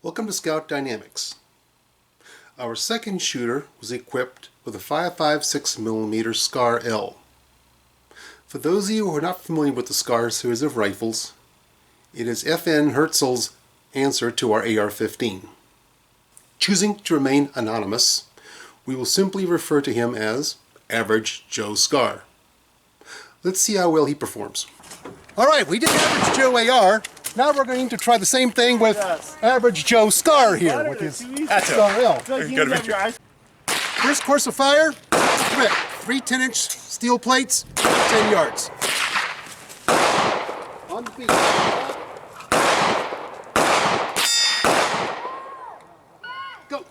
Welcome to Scout Dynamics. Our second shooter was equipped with a 5.56mm SCAR L. For those of you who are not familiar with the SCAR series of rifles, it is FN Herzl's answer to our AR-15. Choosing to remain anonymous, we will simply refer to him as Average Joe SCAR. Let's see how well he performs. Alright, we did Average Joe AR. Now we're going to try the same thing with Average Joe SCAR here with his SCAR L. First course of fire, grip. 3 10-inch steel plates, 10 yards. On the beat. Go.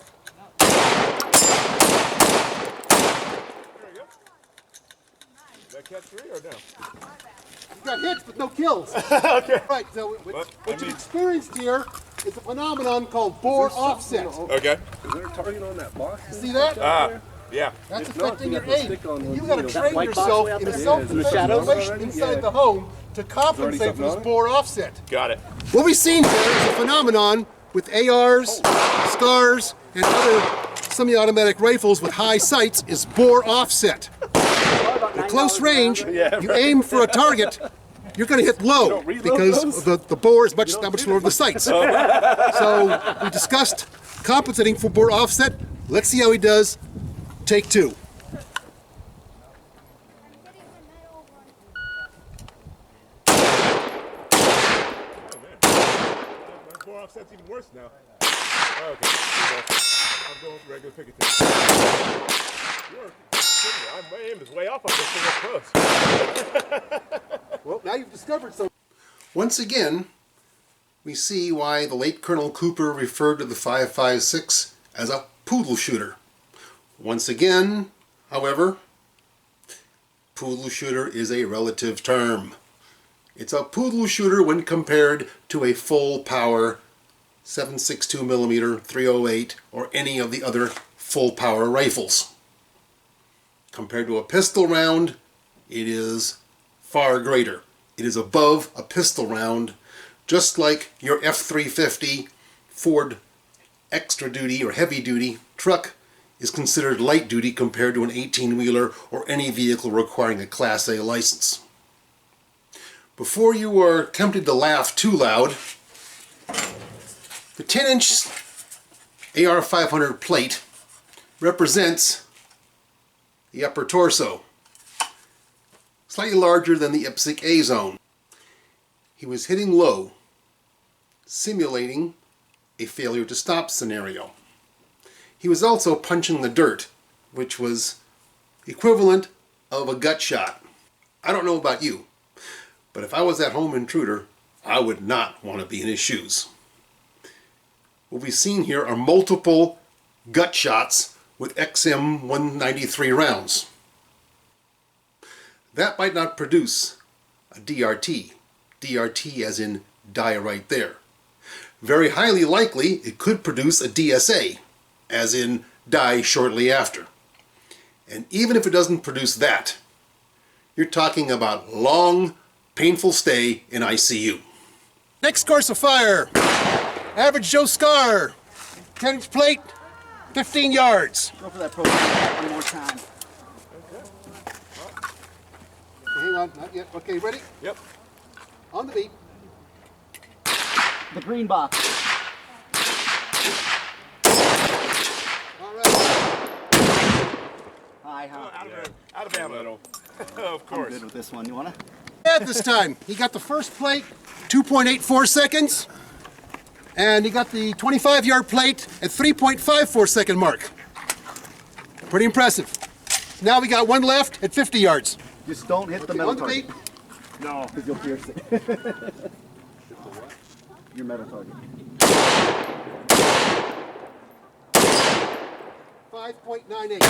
Did I catch 3 or no? You got hits but no kills. Okay. Right, so what you've experienced here is a phenomenon called bore offset. Okay. Is there a target on that box? See that? Yeah. That's affecting your aim. You've got to train yourself in a self-defense situation inside the home to compensate for this bore offset. Got it. What we've seen here is a phenomenon with ARs, SCARs, and other semi-automatic rifles with high sights is bore offset. At close range, you aim for a target, you're going to hit low because the bore is that much lower than the sights. So we discussed compensating for bore offset. Let's see how he does. Take 2. My bore offset's even worse now. Okay. I'm going for regular picket. My aim is way off on this thing up close. Well, now you've discovered something. Once again, we see why the late Colonel Cooper referred to the 5.56 as a poodle shooter. Once again, however, poodle shooter is a relative term. It's a poodle shooter when compared to a full power 7.62mm, 308, or any of the other full power rifles. Compared to a pistol round, it is far greater. It is above a pistol round, just like your F-350 Ford extra duty or heavy duty truck is considered light duty compared to an 18-wheeler or any vehicle requiring a Class A license. Before you are tempted to laugh too loud, the 10-inch AR-500 plate represents the upper torso, slightly larger than the IPSC A-zone. He was hitting low, simulating a failure to stop scenario. He was also punching the dirt, which was equivalent of a gut shot. I don't know about you, but if I was that home intruder, I would not want to be in his shoes. What we've seen here are multiple gut shots with XM193 rounds. That might not produce a DRT. DRT as in die right there. Very highly likely it could produce a DSA, as in die shortly after. And even if it doesn't produce that, you're talking about long, painful stay in ICU. Next course of fire, Average Joe SCAR, 10-inch plate, 15 yards. Go for that profile one more time. Hang on, not yet. Okay, ready? Yep. On the beat. The green box. All right. High, huh? Out of ammo. Of course. I'm good with this one. You wanna? Yeah, this time. He got the first plate, 2.84 seconds. And he got the 25-yard plate at 3.54 second mark. Pretty impressive. Now we got one left at 50 yards. Just don't hit the metal On the beat. target. No, because you'll pierce it. Your metal target. 5.98.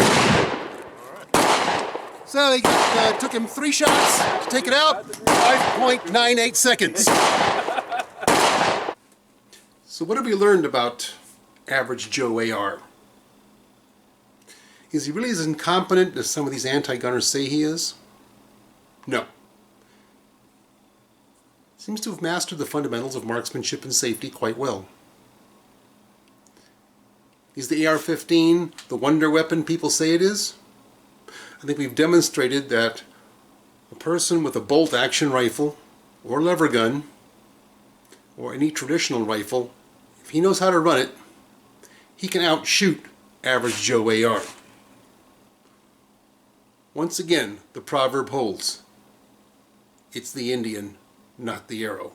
So he took him 3 shots to take it out. 5.98 seconds. So what have we learned about Average Joe AR? Is he really as incompetent as some of these anti-gunners say he is? No. Seems to have mastered the fundamentals of marksmanship and safety quite well. Is the AR-15 the wonder weapon people say it is? I think we've demonstrated that a person with a bolt-action rifle or lever gun or any traditional rifle, if he knows how to run it, he can outshoot average Joe AR. Once again, the proverb holds. It's the Indian, not the arrow.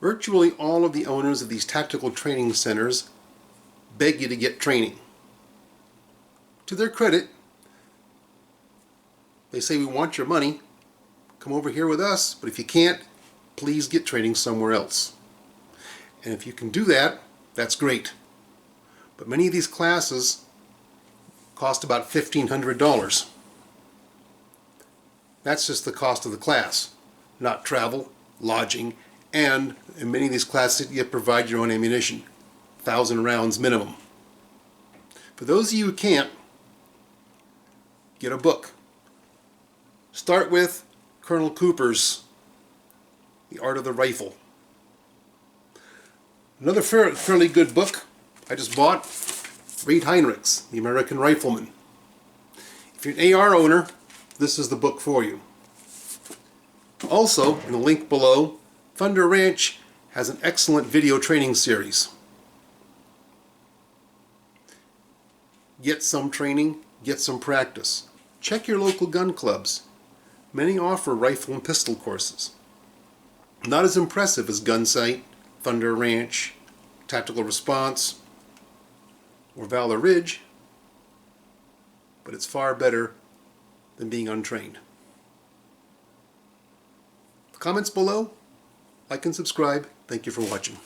Virtually all of the owners of these tactical training centers beg you to get training. To their credit, they say, we want your money, come over here with us, but if you can't, please get training somewhere else. And if you can do that, that's great. But many of these classes cost about $1,500. That's just the cost of the class, not travel, lodging, and in many of these classes you provide your own ammunition, 1,000 rounds minimum. For those of you who can't, get a book. Start with Colonel Cooper's The Art of the Rifle. Another fairly good book I just bought, Reed Heinrich's The American Rifleman. If you're an AR owner, this is the book for you. Also, in the link below, Thunder Ranch has an excellent video training series. Get some training, get some practice. Check your local gun clubs. Many offer rifle and pistol courses. Not as impressive as Gunsite, Thunder Ranch, Tactical Response, or Valor Ridge, but it's far better than being untrained. Comments below, like and subscribe. Thank you for watching.